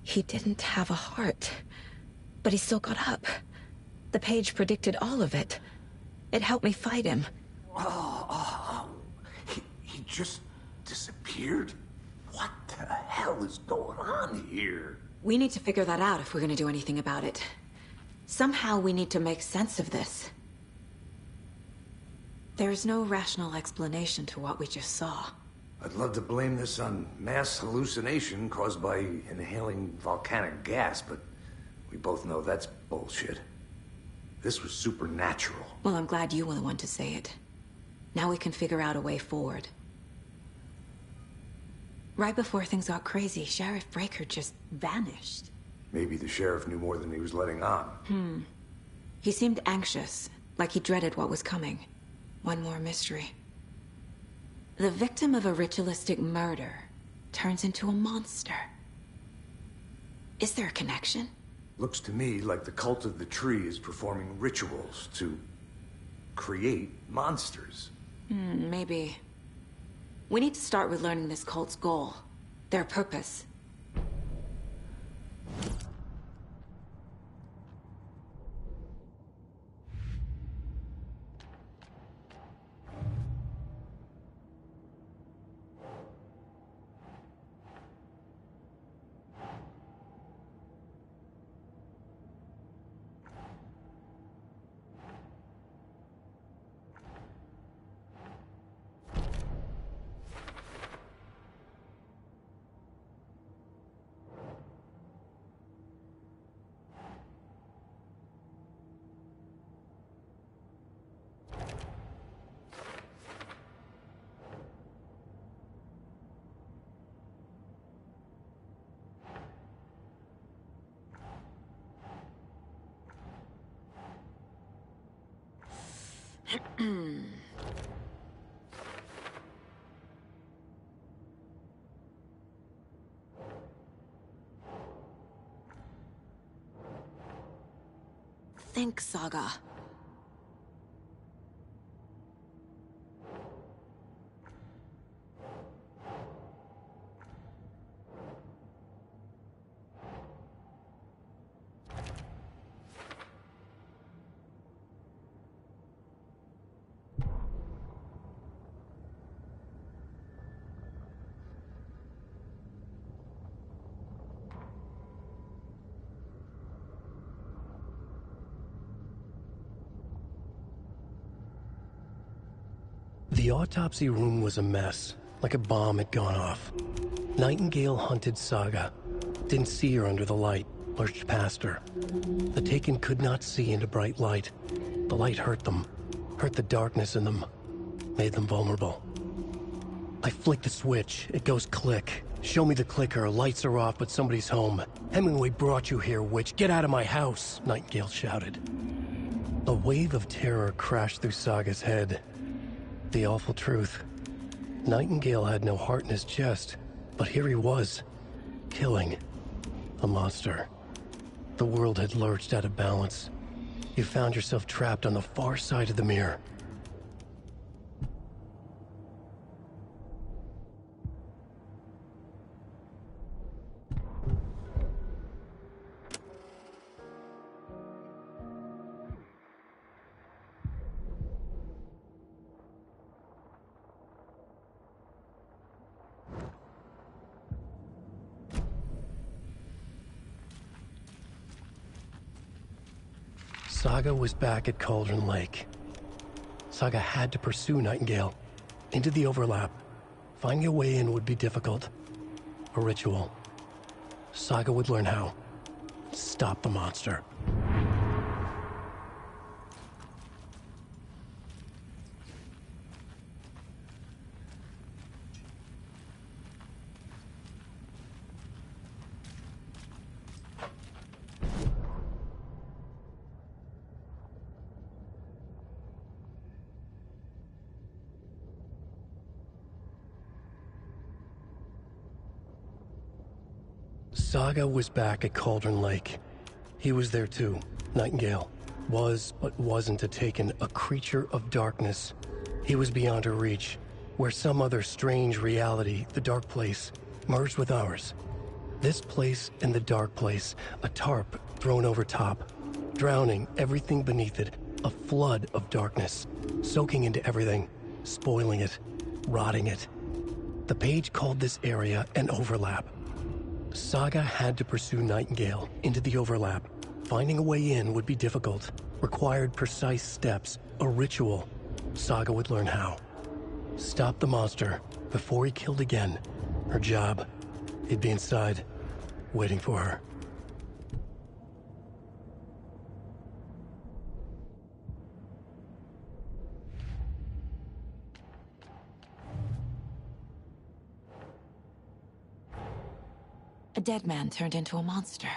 He didn't have a heart, but he still got up. The page predicted all of it. It helped me fight him. He just disappeared? What the hell is going on here? We need to figure that out if we're gonna do anything about it. Somehow we need to make sense of this. There's no rational explanation to what we just saw. I'd love to blame this on mass hallucination caused by inhaling volcanic gas, but we both know that's bullshit. This was supernatural. Well, I'm glad you were the one to say it. Now we can figure out a way forward. Right before things got crazy, Sheriff Breaker just vanished. Maybe the sheriff knew more than he was letting on. He seemed anxious, like he dreaded what was coming. One more mystery. The victim of a ritualistic murder turns into a monster. Is there a connection? Looks to me like the cult of the tree is performing rituals to create monsters. Maybe. We need to start with learning this cult's goal, their purpose. Think, Saga. The autopsy room was a mess, like a bomb had gone off. Nightingale hunted Saga. Didn't see her under the light, lurched past her. The Taken could not see into bright light. The light hurt them, hurt the darkness in them, made them vulnerable. I flick the switch, it goes click. Show me the clicker, lights are off, but somebody's home. Hemingway brought you here, witch. Get out of my house, Nightingale shouted. A wave of terror crashed through Saga's head. The awful truth. Nightingale had no heart in his chest, but here he was, killing a monster. The world had lurched out of balance. You found yourself trapped on the far side of the mirror. Saga was back at Cauldron Lake. Saga had to pursue Nightingale. Into the overlap. Finding a way in would be difficult. A ritual. Saga would learn how. Stop the monster. Saga was back at Cauldron Lake. He was there too, Nightingale. Was, but wasn't a Taken, a creature of darkness. He was beyond her reach, where some other strange reality, the dark place, merged with ours. This place and the dark place, a tarp thrown over top, drowning everything beneath it, a flood of darkness, soaking into everything, spoiling it, rotting it. The page called this area an overlap. Saga had to pursue Nightingale into the overlap. Finding a way in would be difficult, required precise steps, a ritual. Saga would learn how. Stop the monster before he killed again. Her job. He'd be inside, waiting for her. A dead man turned into a monster.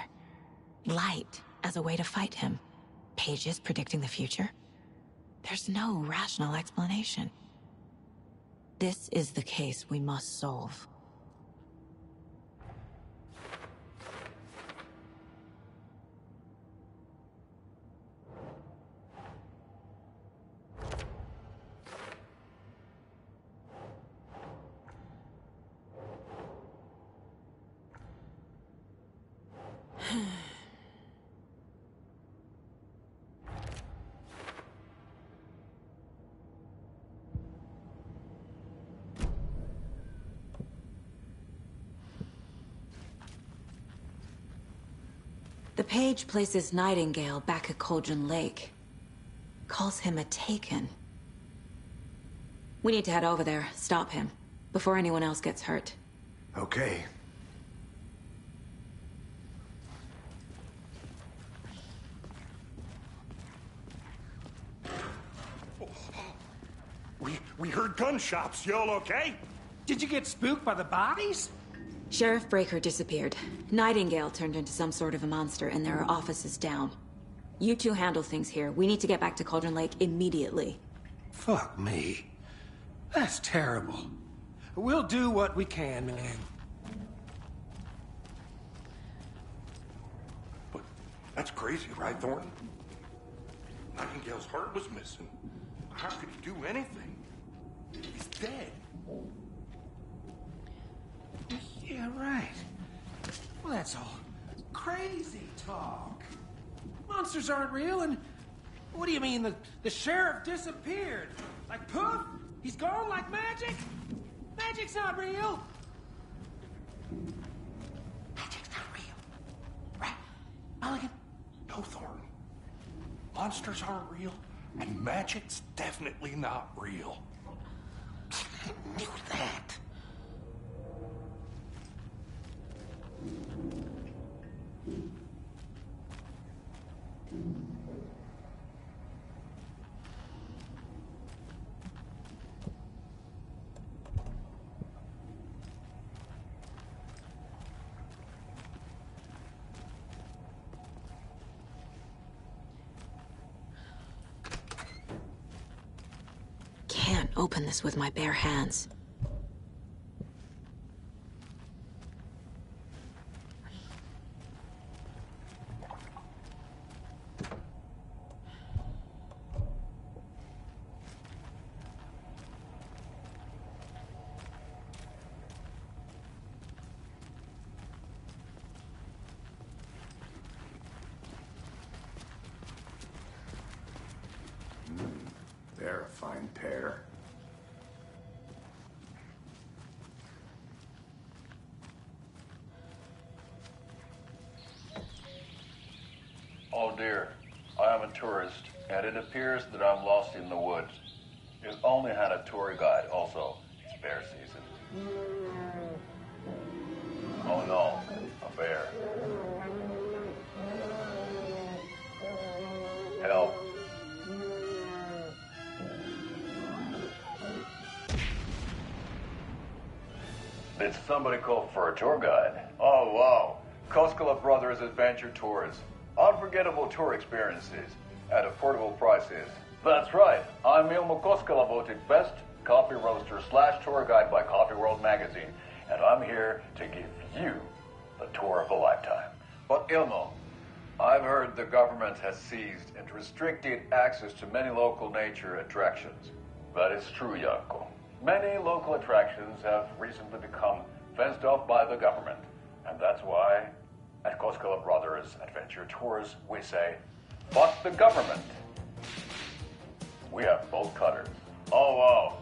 Light as a way to fight him. Pages predicting the future? There's no rational explanation. This is the case we must solve. The page places Nightingale back at Cauldron Lake. Calls him a Taken. We need to head over there, stop him, before anyone else gets hurt. Okay. We heard gunshots. Y'all okay? Did you get spooked by the bodies? Sheriff Breaker disappeared. Nightingale turned into some sort of a monster, and there are offices down. You two handle things here. We need to get back to Cauldron Lake immediately. Fuck me. That's terrible. We'll do what we can, man. But that's crazy, right, Thornton? Nightingale's heart was missing. How could he do anything? He's dead. Yeah, right. Well, that's all crazy talk. Monsters aren't real, and what do you mean the sheriff disappeared? Like poof? He's gone like magic? Magic's not real. Magic's not real. Right, Mulligan? No, Thornton. Monsters aren't real, and magic's definitely not real. I knew that. Can't open this with my bare hands. They're a fine pair. Oh dear, I am a tourist, and it appears that I'm lost in the woods. You've only had a tour guide, also. It's bear season. Oh no, a bear. Help. Did somebody call for a tour guide? Oh wow, Koskela Brothers Adventure Tours. Unforgettable tour experiences at affordable prices. That's right. I'm Ilmo Koskela, voted best coffee roaster / tour guide by Coffee World magazine, and I'm here to give you the tour of a lifetime. But Ilmo, I've heard the government has seized and restricted access to many local nature attractions. That is true, Janko. Many local attractions have recently become fenced off by the government. And that's why, at Koskela Brothers Adventure Tours, we say, fuck the government. We have bolt cutters. Oh, wow.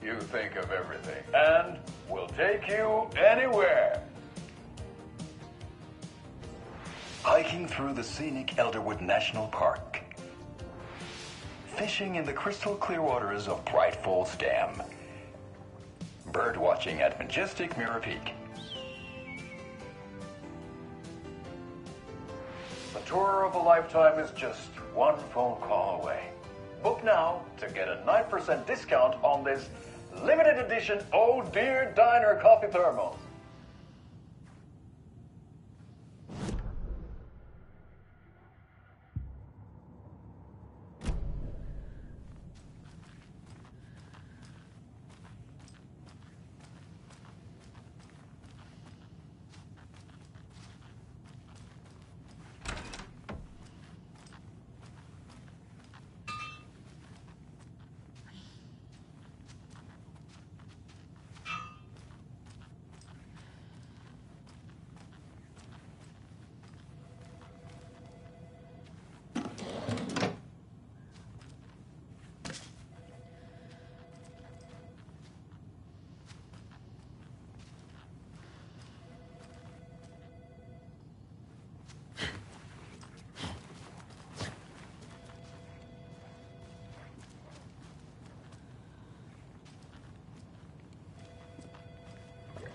You think of everything. And we'll take you anywhere. Hiking through the scenic Elderwood National Park. Fishing in the crystal clear waters of Bright Falls Dam. Bird watching at majestic Mirror Peak. The tour of a lifetime is just one phone call away. Book now to get a 9% discount on this limited edition Oh Dear Diner coffee thermos.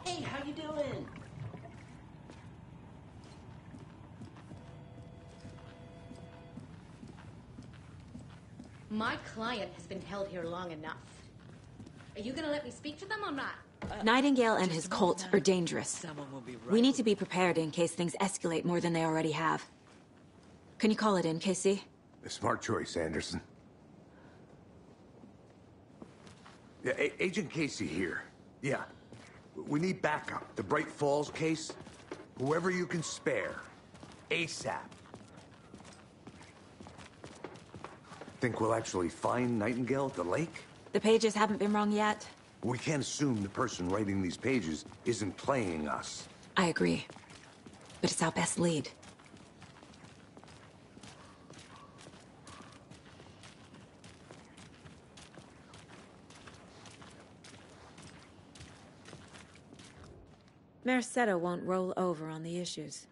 Hey, how you doing? My client has been held here long enough. Are you gonna let me speak to them or not? Nightingale and his cult are dangerous. We need to be prepared in case things escalate more than they already have. Can you call it in, Casey? A smart choice, Anderson. Yeah, Agent Casey here. Yeah. We need backup. The Bright Falls case. Whoever you can spare. ASAP. Think we'll actually find Nightingale at the lake? The pages haven't been wrong yet. We can't assume the person writing these pages isn't playing us. I agree. But it's our best lead. Merced won't roll over on the issues.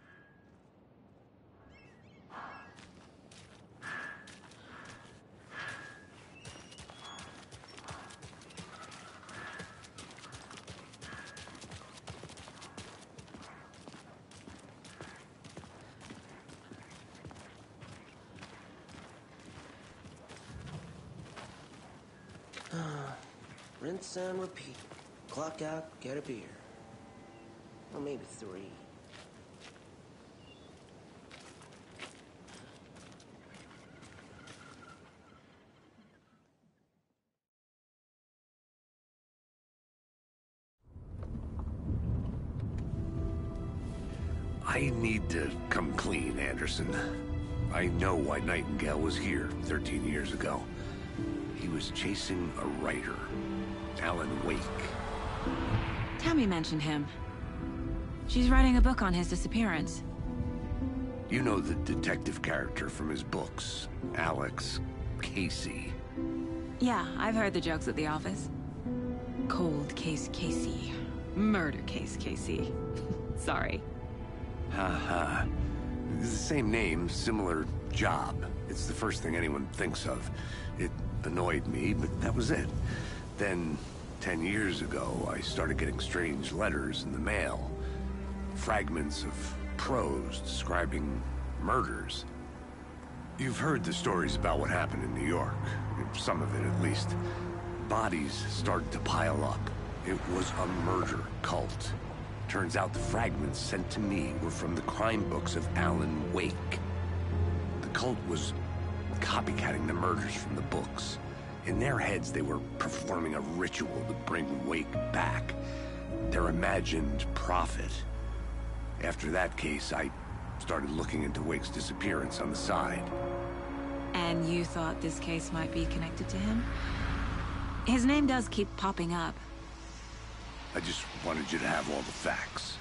Rinse and repeat. Clock out, get a beer. Or maybe 3. I need to come clean, Anderson. I know why Nightingale was here 13 years ago. He was chasing a writer, Alan Wake. Tammy mentioned him. She's writing a book on his disappearance. You know the detective character from his books, Alex Casey. Yeah, I've heard the jokes at the office. Cold case Casey. Murder case Casey. Sorry. Ha. It's the same name, similar job. It's the first thing anyone thinks of. It annoyed me, but that was it. Then, 10 years ago, I started getting strange letters in the mail. Fragments of prose describing murders. You've heard the stories about what happened in New York. Some of it, at least. Bodies started to pile up. It was a murder cult. Turns out the fragments sent to me were from the crime books of Alan Wake. The cult was copycatting the murders from the books. In their heads, they were performing a ritual to bring Wake back. Their imagined prophet. After that case, I started looking into Wake's disappearance on the side. And you thought this case might be connected to him? His name does keep popping up. I just wanted you to have all the facts.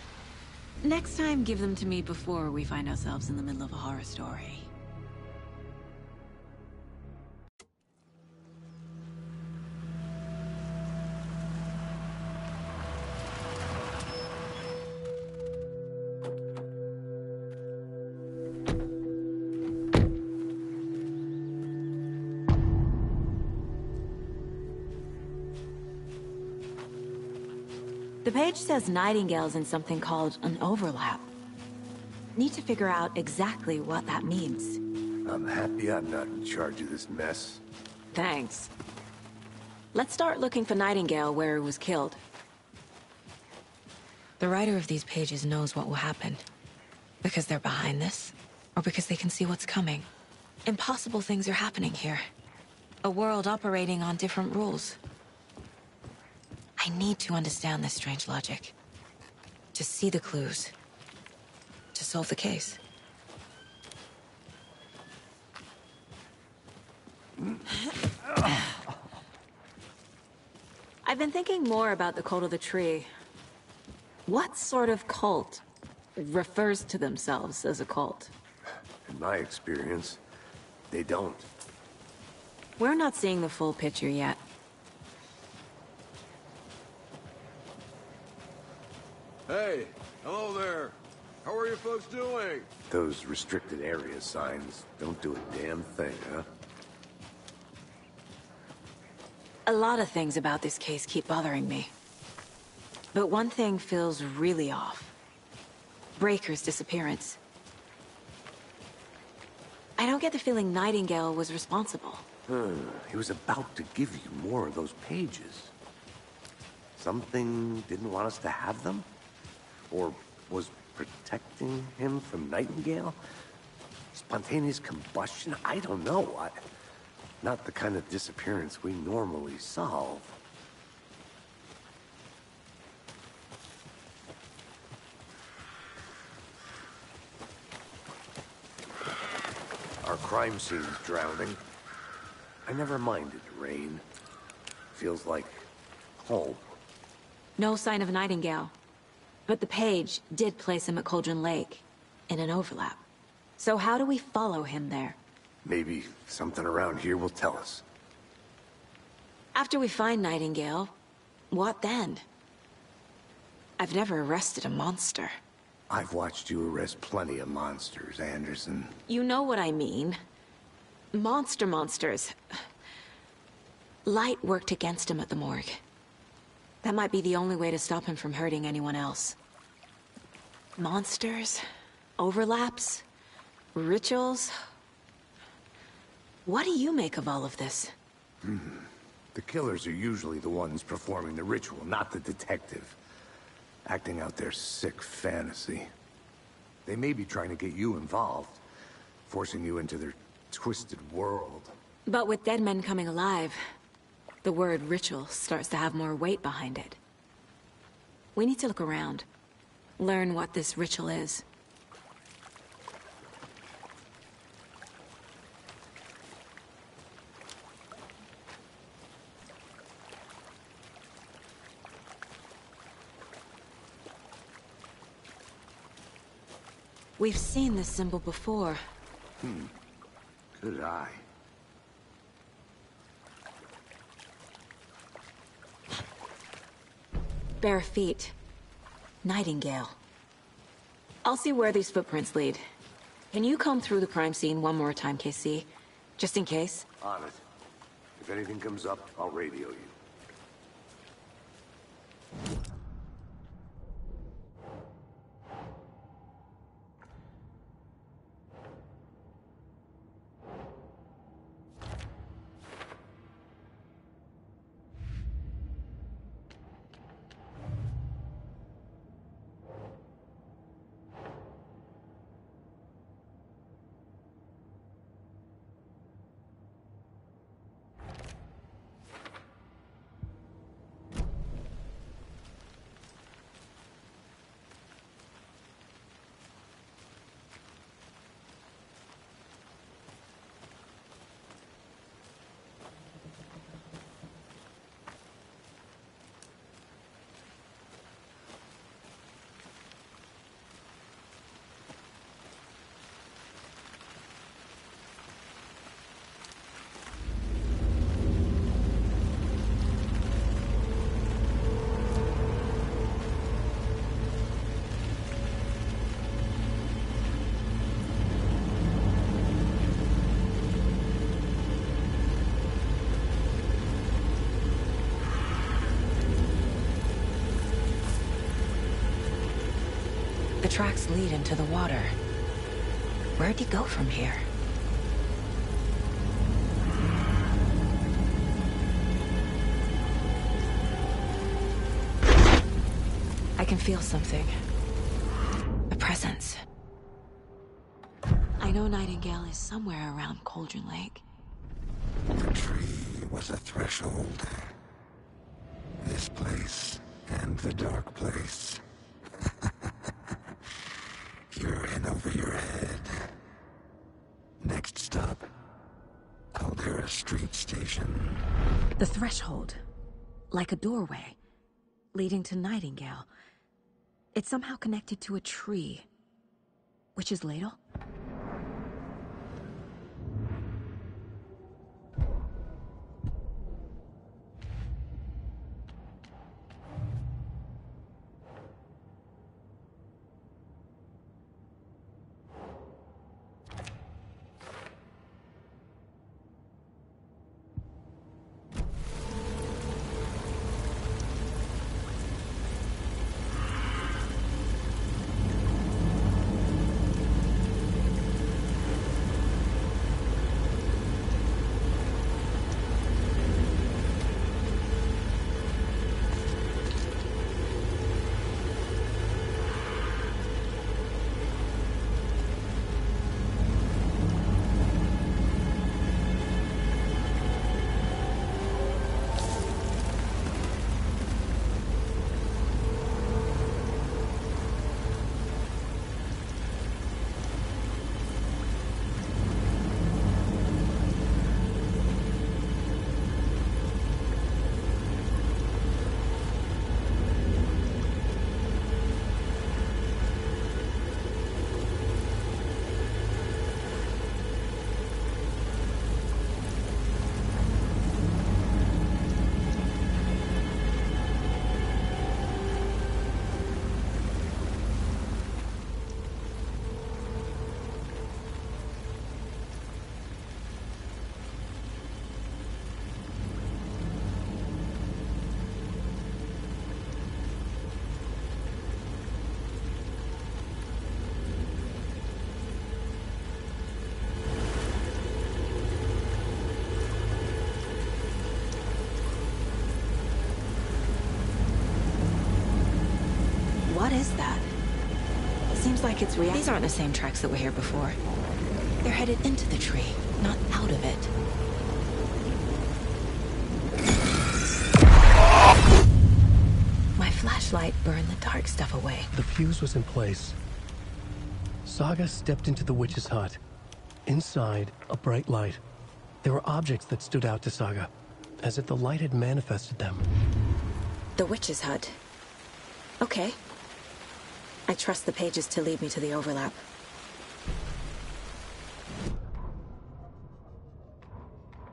Next time, give them to me before we find ourselves in the middle of a horror story. The page says Nightingale's in something called an overlap. Need to figure out exactly what that means. I'm happy I'm not in charge of this mess. Thanks. Let's start looking for Nightingale where he was killed. The writer of these pages knows what will happen. Because they're behind this, or because they can see what's coming. Impossible things are happening here. A world operating on different rules. I need to understand this strange logic. To see the clues. To solve the case. I've been thinking more about the cult of the tree. What sort of cult refers to themselves as a cult? In my experience, they don't. We're not seeing the full picture yet. Hey, hello there. How are you folks doing? Those restricted area signs don't do a damn thing, huh? A lot of things about this case keep bothering me. But one thing feels really off. Breaker's disappearance. I don't get the feeling Nightingale was responsible. He was about to give you more of those pages. Something didn't want us to have them? Or was protecting him from Nightingale? Spontaneous combustion? I don't know. Not the kind of disappearance we normally solve. Our crime scene's drowning. I never minded rain. Feels like home. No sign of Nightingale. But the page did place him at Cauldron Lake, in an overlap. So how do we follow him there? Maybe something around here will tell us. After we find Nightingale, what then? I've never arrested a monster. I've watched you arrest plenty of monsters, Anderson. You know what I mean. Monsters. Light worked against him at the morgue. That might be the only way to stop him from hurting anyone else. Monsters? Overlaps? Rituals? What do you make of all of this? The killers are usually the ones performing the ritual, not the detective. Acting out their sick fantasy. They may be trying to get you involved, forcing you into their twisted world. But with dead men coming alive, the word ritual starts to have more weight behind it. We need to look around. Learn what this ritual is. We've seen this symbol before. Good eye. Bare feet. Nightingale. I'll see where these footprints lead. Can you comb through the crime scene one more time, KC? Just in case? On it. If anything comes up, I'll radio you. tracks lead into the water. Where'd he go from here? I can feel something. A presence. I know Nightingale is somewhere around Cauldron Lake. The tree was a threshold. This place and the dark place. You're in over your head. Next stop, Caldera Street Station. The threshold. Like a doorway. Leading to Nightingale. It's somehow connected to a tree. Witch's Ladle? What is that? Seems like it's real. These aren't the same tracks that were here before. They're headed into the tree, not out of it. My flashlight burned the dark stuff away. The fuse was in place. Saga stepped into the witch's hut. Inside, a bright light. There were objects that stood out to Saga, as if the light had manifested them. The witch's hut. Okay. I trust the pages to lead me to the overlap.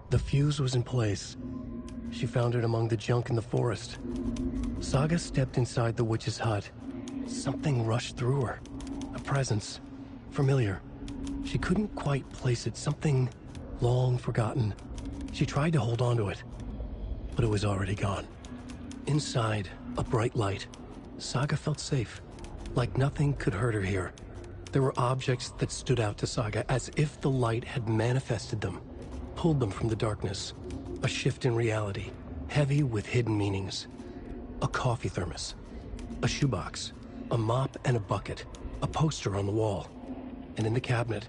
The fuse was in place. She found it among the junk in the forest. Saga stepped inside the witch's hut. Something rushed through her. A presence. Familiar. She couldn't quite place it. Something long forgotten. She tried to hold on to it, but it was already gone. Inside, a bright light. Saga felt safe. Like nothing could hurt her here. There were objects that stood out to Saga as if the light had manifested them, pulled them from the darkness. A shift in reality, heavy with hidden meanings. A coffee thermos, a shoebox, a mop and a bucket, a poster on the wall, and in the cabinet,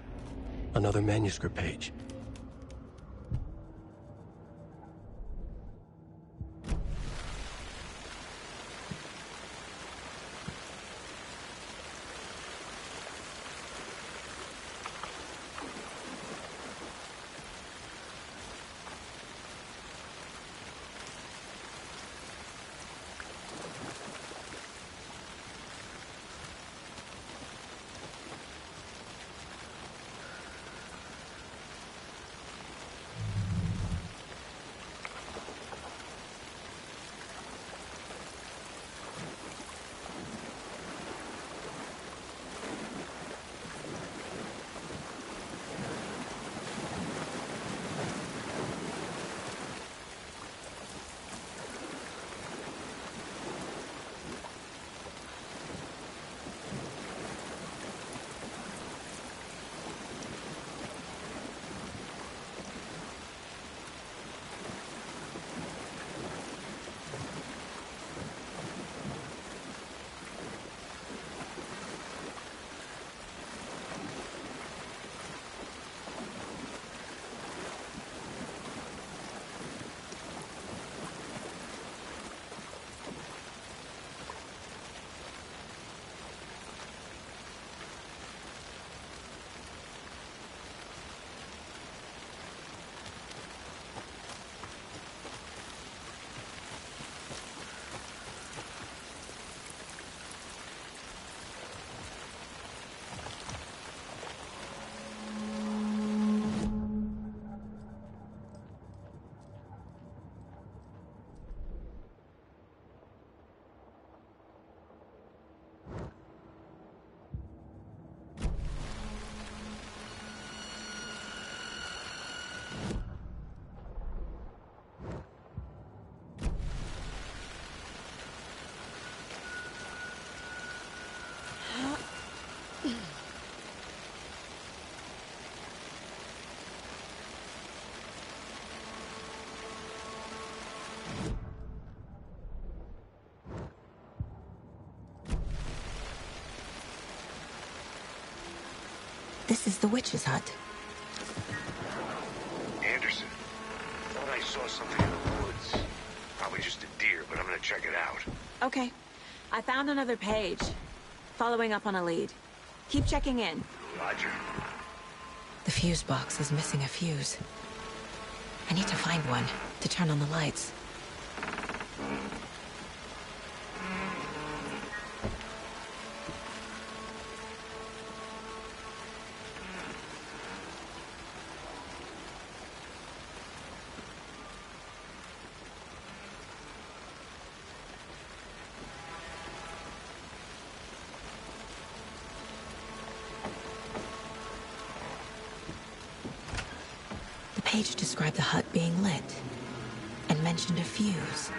another manuscript page. This is the witch's hut. Anderson, I thought I saw something in the woods. Probably just a deer, but I'm gonna check it out. Okay. I found another page. Following up on a lead. Keep checking in. Roger. The fuse box is missing a fuse. I need to find one to turn on the lights. The page described the hut being lit and mentioned a fuse.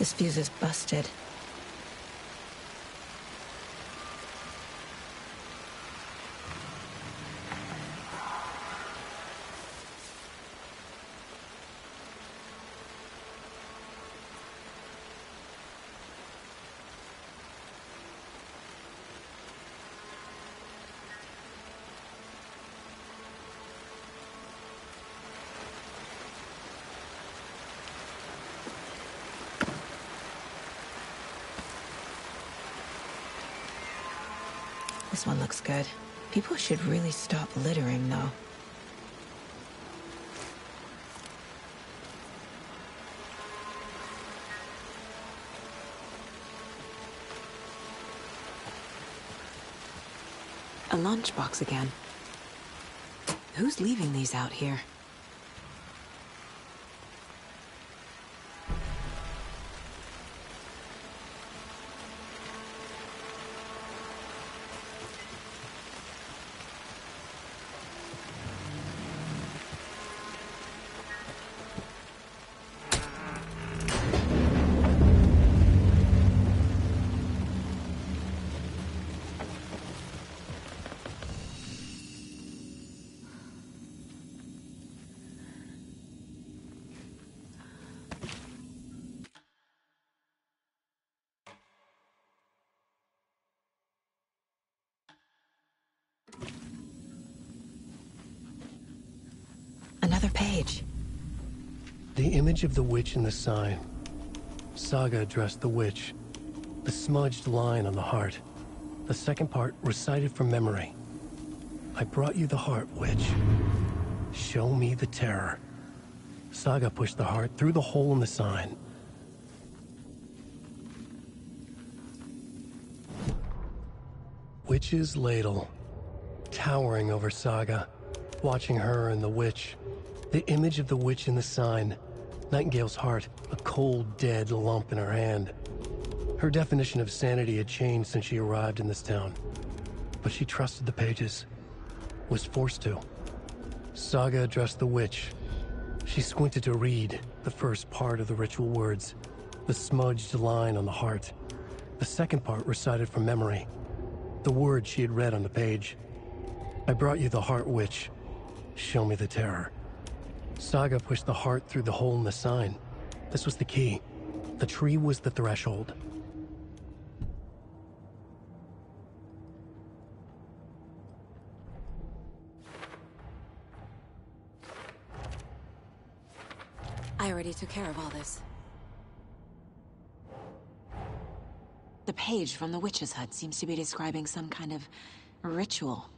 This fuse is busted. This one looks good. People should really stop littering, though. A lunchbox again. Who's leaving these out here? Another page. The image of the witch in the sign. Saga addressed the witch. The smudged line on the heart. The second part recited from memory. I brought you the heart, witch. Show me the terror. Saga pushed the heart through the hole in the sign. Witch's ladle. Towering over Saga. Watching her and the witch. The image of the witch in the sign. Nightingale's heart, a cold, dead lump in her hand. Her definition of sanity had changed since she arrived in this town. But she trusted the pages. Was forced to. Saga addressed the witch. She squinted to read the first part of the ritual words. The smudged line on the heart. The second part recited from memory. The words she had read on the page. I brought you the heart, witch. Show me the terror. Saga pushed the heart through the hole in the sign. This was the key. The tree was the threshold. I already took care of all this. The page from the witch's hut seems to be describing some kind of ritual.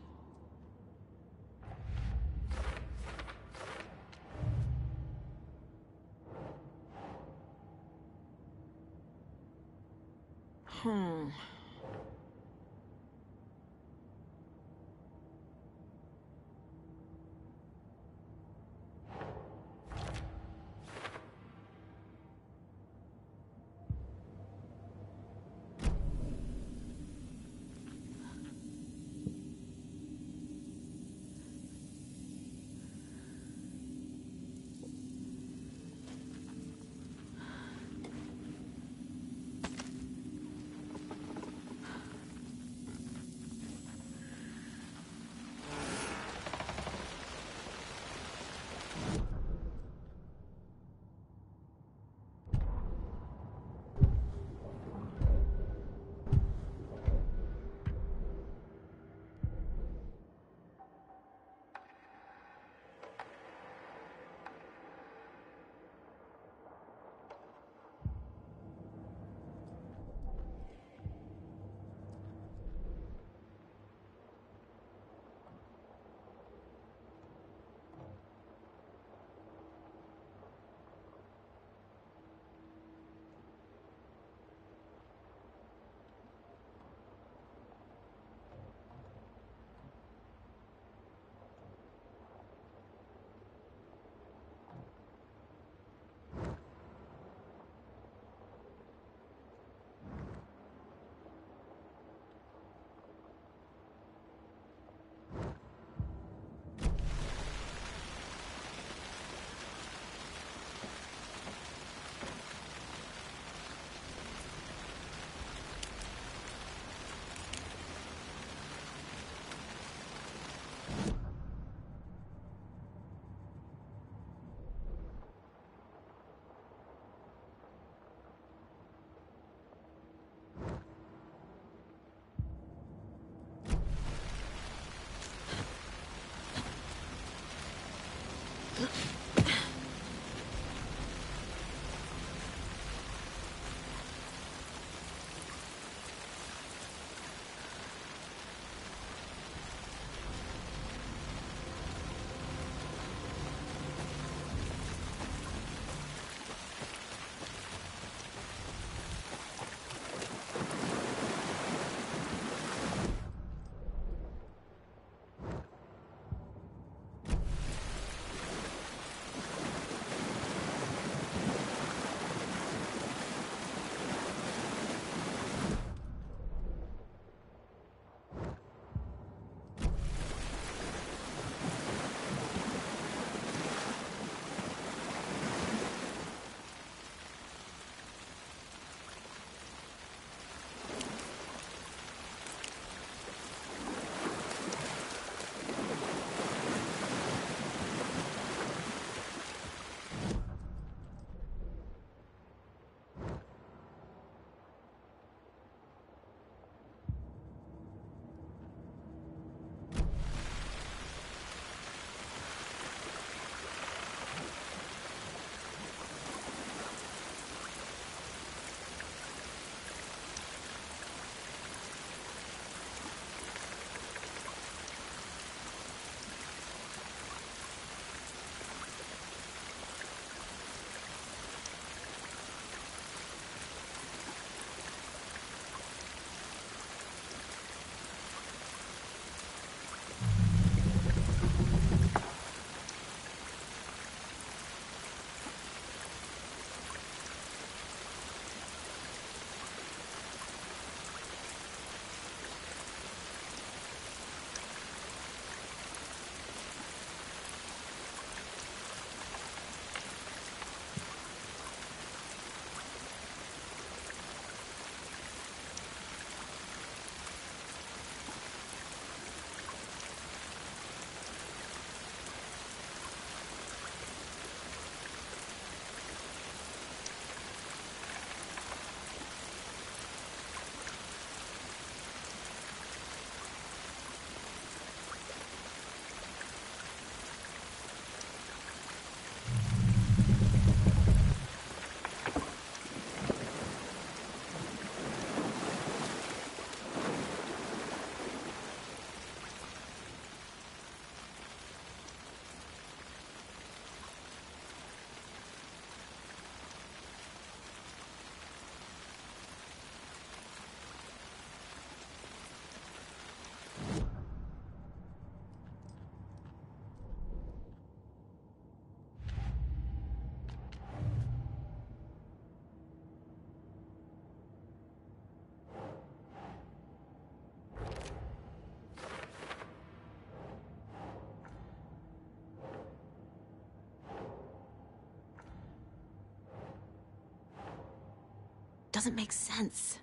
Doesn't make sense.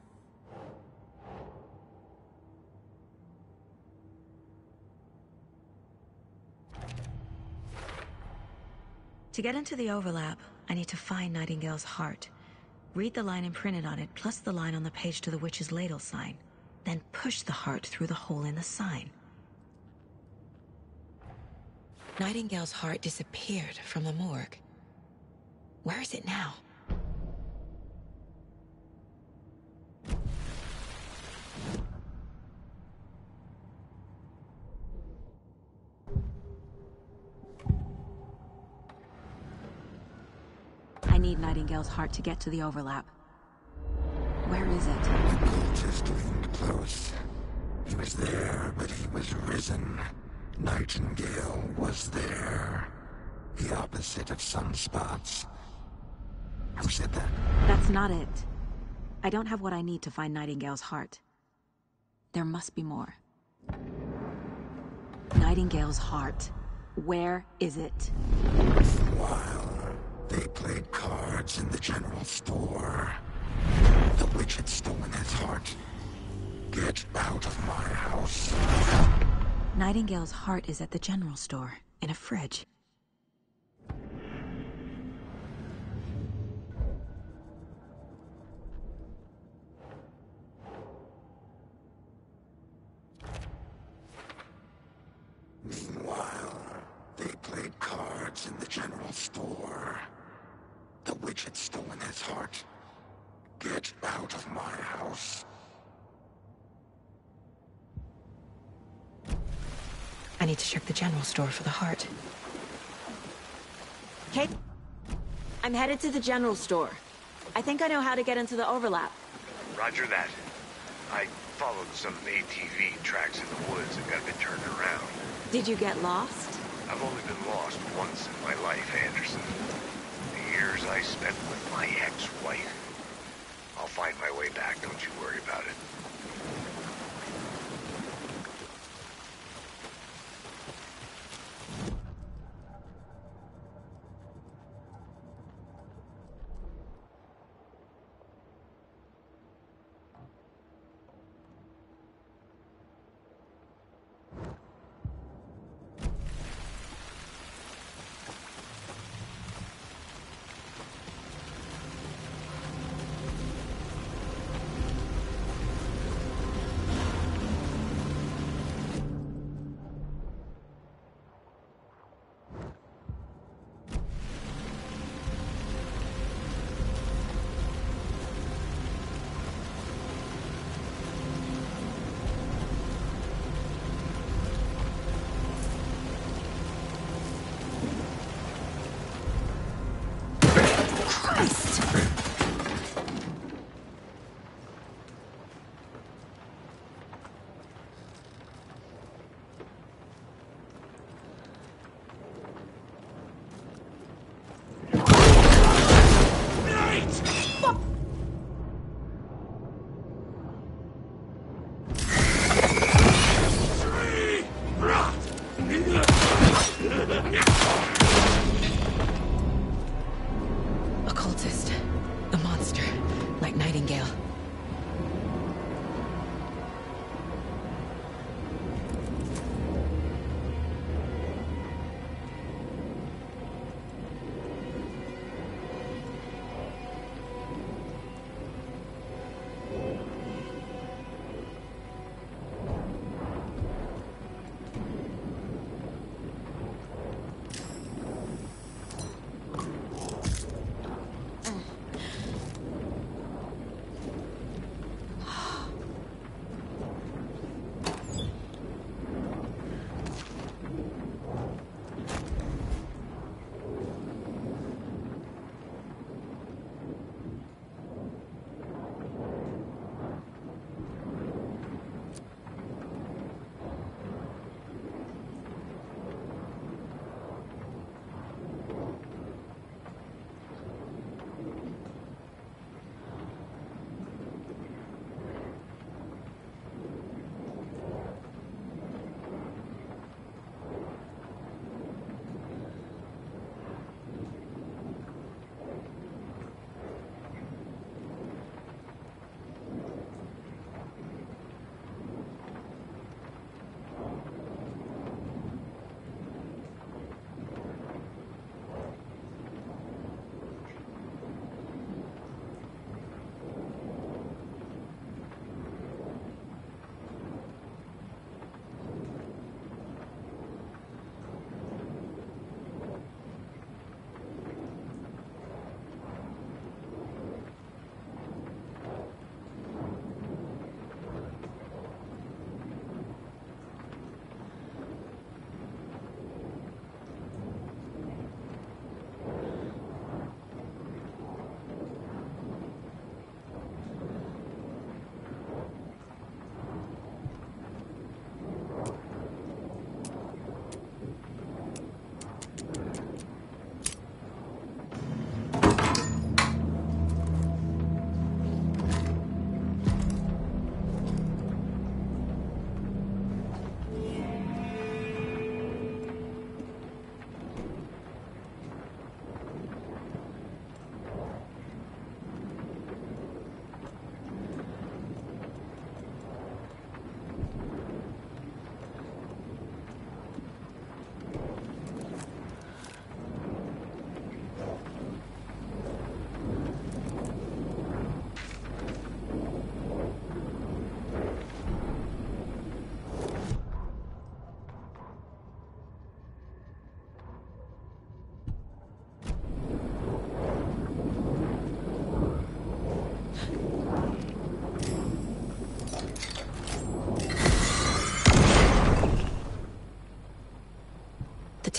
To get into the overlap, I need to find Nightingale's heart. Read the line imprinted on it, plus the line on the page to the witch's ladle sign. Then push the heart through the hole in the sign. Nightingale's heart disappeared from the morgue. Where is it now? I need Nightingale's heart to get to the overlap. Where is it? The cultist leaned close. He was there, but he was risen. Nightingale was there. The opposite of sunspots. Who said that? That's not it. I don't have what I need to find Nightingale's heart. There must be more. Nightingale's heart. Where is it? While they played cards in the general store, the witch had stolen his heart. Get out of my house. Nightingale's heart is at the general store, in a fridge. Meanwhile, they played cards in the store. The witch had stolen his heart. Get out of my house. I need to check the general store for the heart. Kate, I'm headed to the general store. I think I know how to get into the overlap. Roger that. I followed some ATV tracks in the woods and got a bit turned around. Did you get lost? I've only been lost once in my life, Anderson. The years I spent with my ex-wife. I'll find my way back, don't you worry about it. Occultist.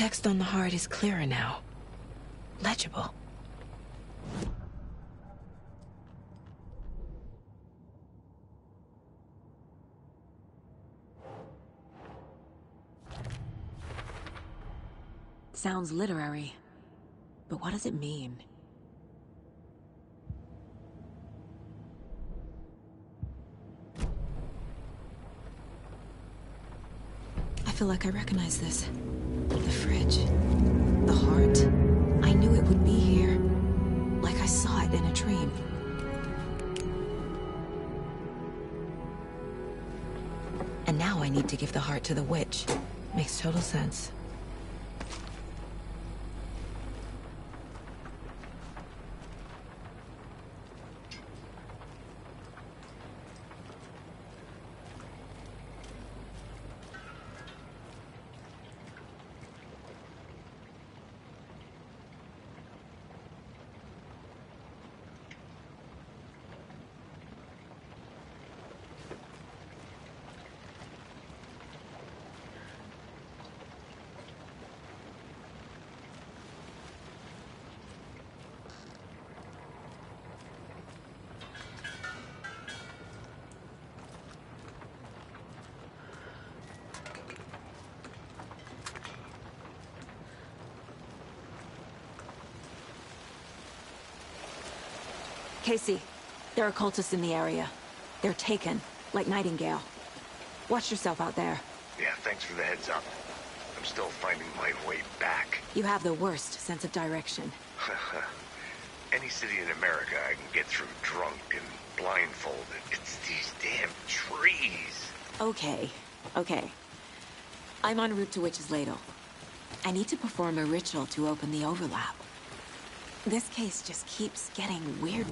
text on the heart is clearer now. Legible. Sounds literary, but what does it mean? I feel like I recognize this. The fridge. The heart. I knew it would be here. Like I saw it in a dream. And now I need to give the heart to the witch. Makes total sense. Casey, there are cultists in the area. They're taken, like Nightingale. Watch yourself out there. Yeah, thanks for the heads up. I'm still finding my way back. You have the worst sense of direction. Any city in America I can get through drunk and blindfolded. It's these damn trees. Okay. I'm en route to Witch's Ladle. I need to perform a ritual to open the overlap. This case just keeps getting weird.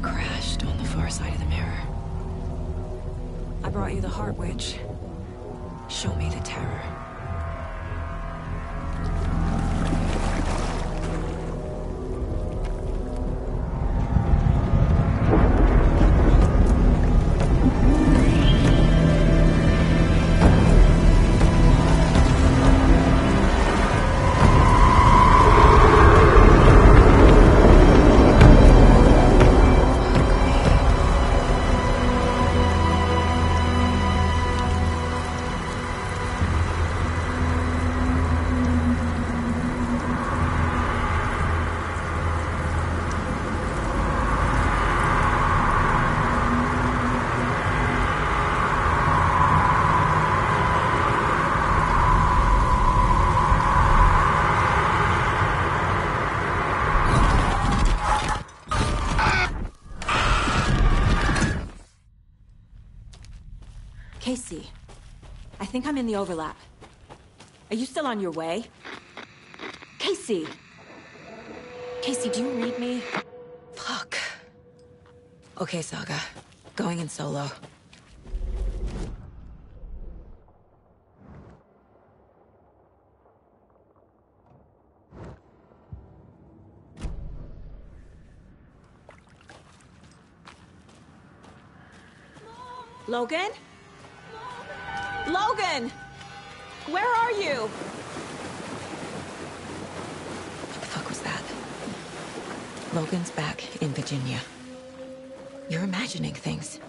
Crashed on the far side of the mirror. I brought you the Heart Witch. Show me the terror. think I'm in the overlap. Are you still on your way? Casey! Casey, do you read me? Fuck. Okay, Saga. Going in solo. Logan? Logan! Where are you? What the fuck was that? Logan's back in Virginia. You're imagining things.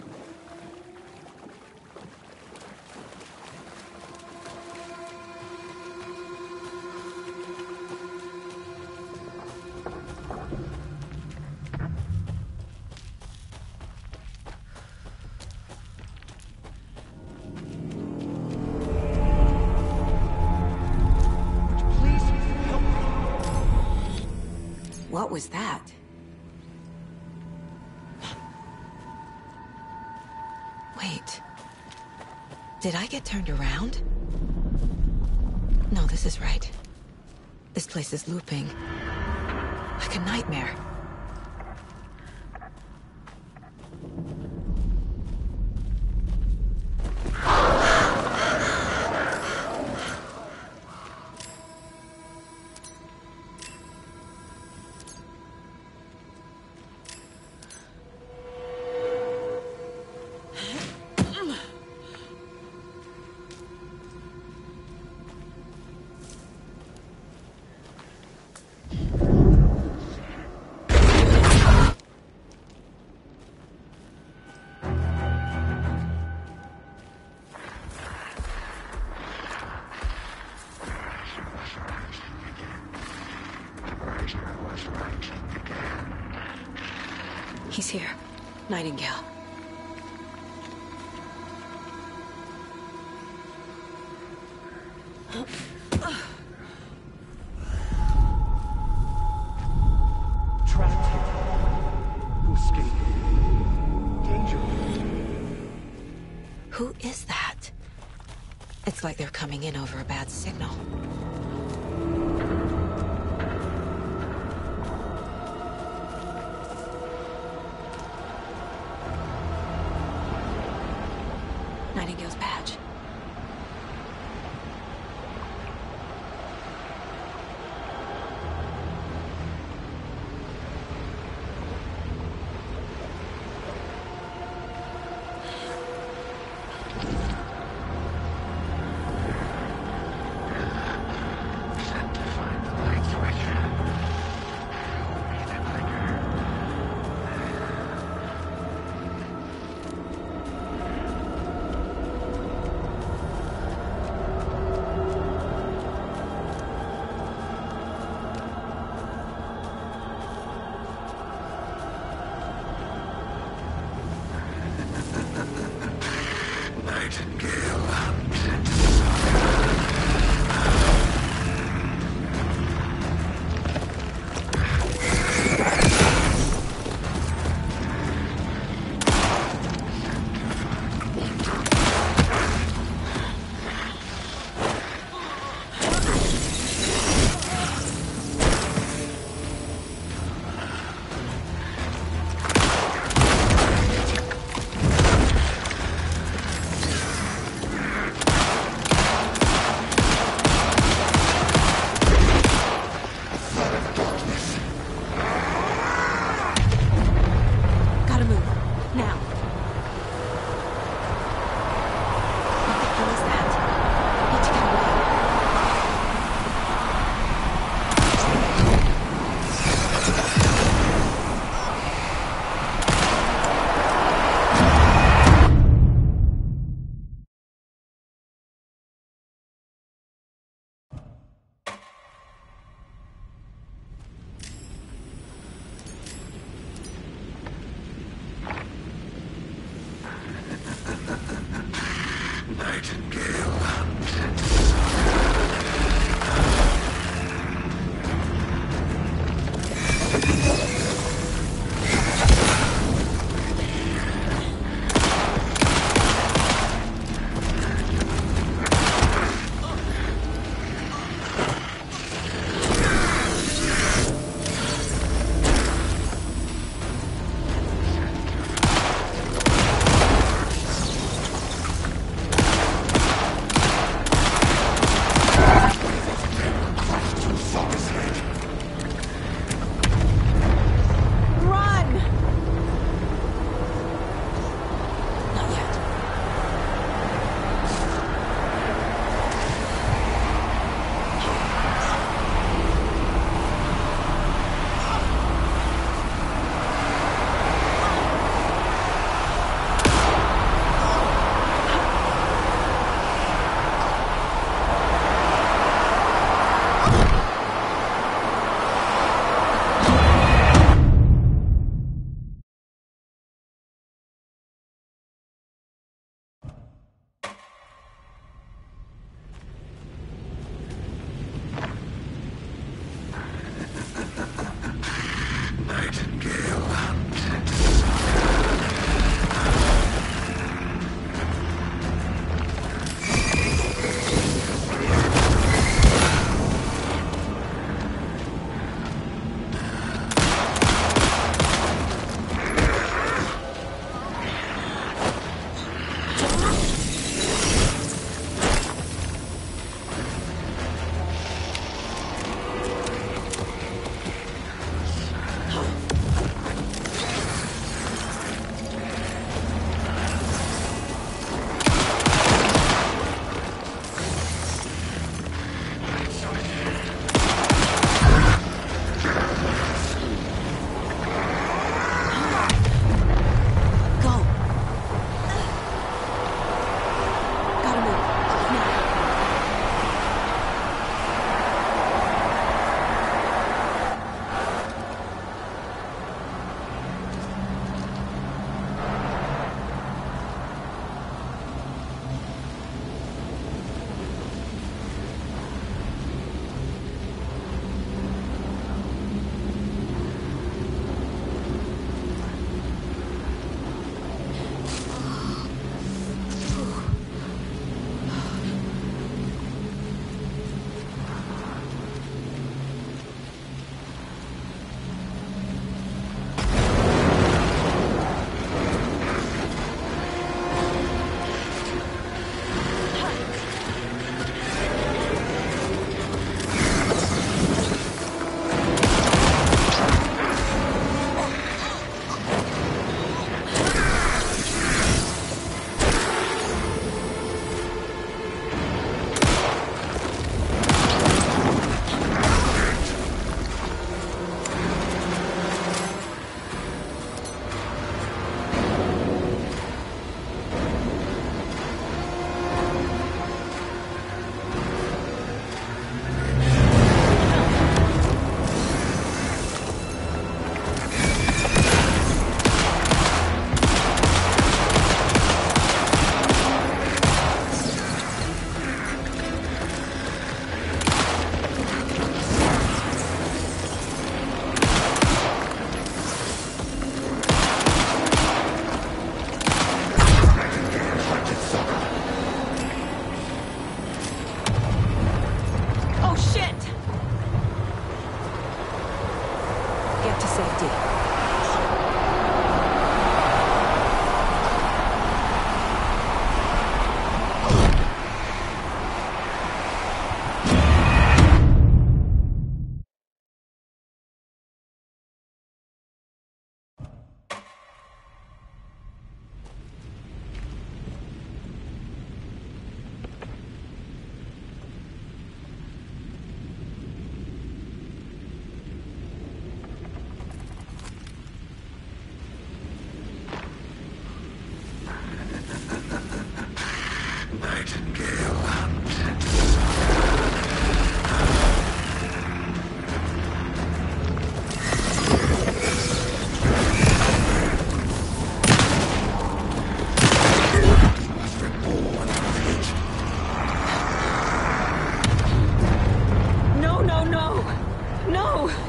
What was that? Wait. Did I get turned around? No, this is right. This place is looping. Like a nightmare. He's here. Nightingale. Trapped here. Who escaped? Danger. Who is that? It's like they're coming in over a bad signal. Nightingale's badge.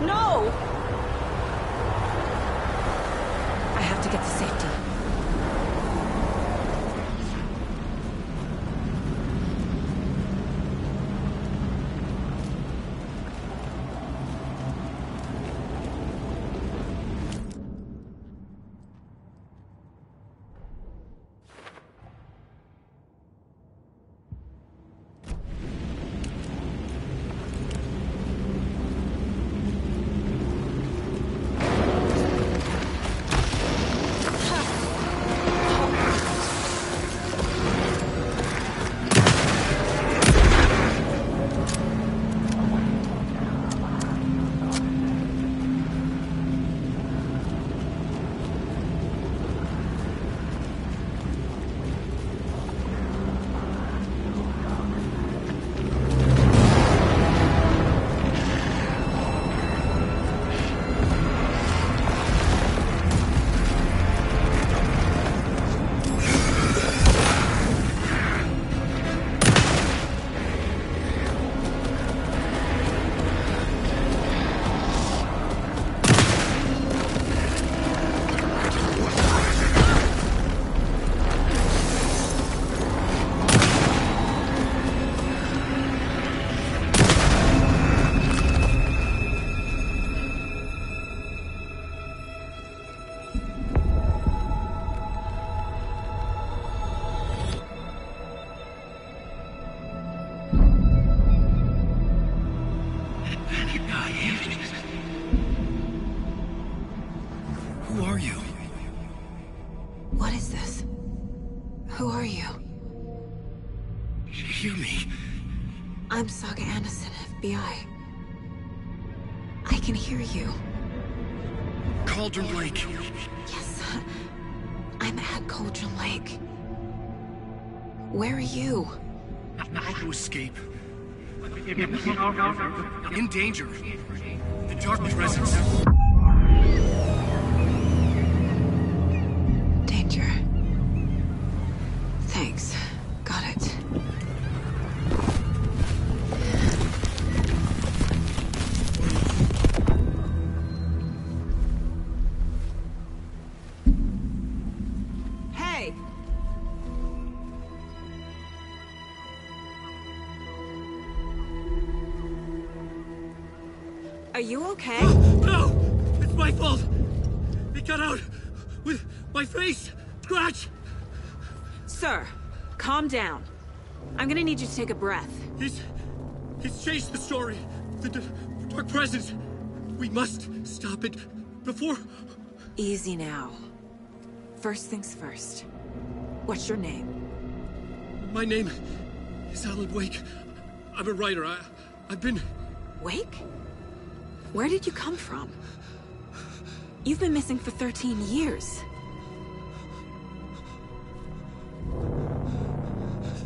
No! I have to get to safety. Who are you? What is this? Who are you? Hear me. I'm Saga Anderson, FBI. I can hear you. Cauldron Lake. Yes, I'm at Cauldron Lake. Where are you? How to escape. In danger. The dark presence. Danger. Thanks. Got it. Hey! Are you okay? No! It's my fault! It got out with my face! Scratch! Sir, calm down. I'm gonna need you to take a breath. He's changed the story. The dark presence. We must stop it before... Easy now. First things first. What's your name? My name is Alan Wake. I'm a writer. I've been... Wake? Where did you come from? You've been missing for 13 years.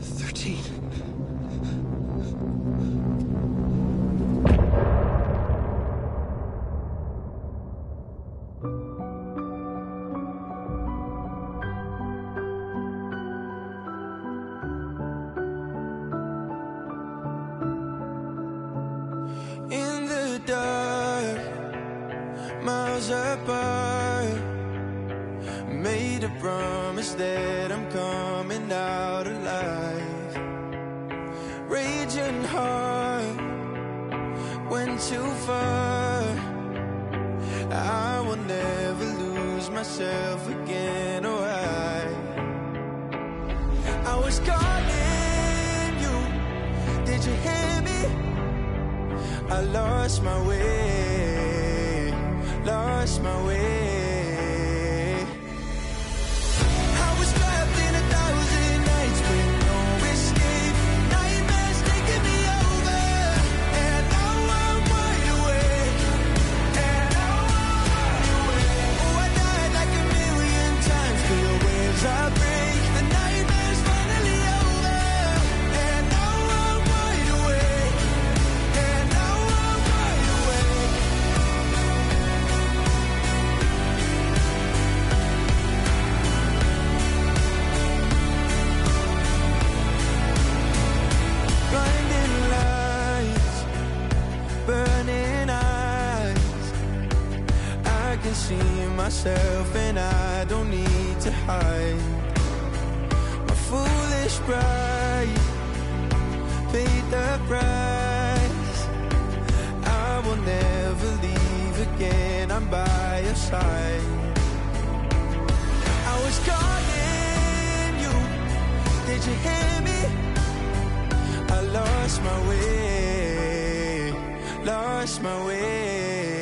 13. In the dark, miles apart, made a promise that I'm coming out alive. Raging heart, went too far. I will never lose myself again, or I was calling you, did you hear me? I lost my way, lost my way. I was trapped in 1,000 nights with no escape. Nightmares taking me over, and now I'm wide awake. And now I'm wide awake. Oh, I died like 1,000,000 times for the waves I break. The nightmare's finally over, and now I'm wide awake. And now I'm wide awake. see myself and I don't need to hide. My foolish pride paid the price. I will never leave again, I'm by your side. I was calling you, did you hear me? I lost my way, lost my way.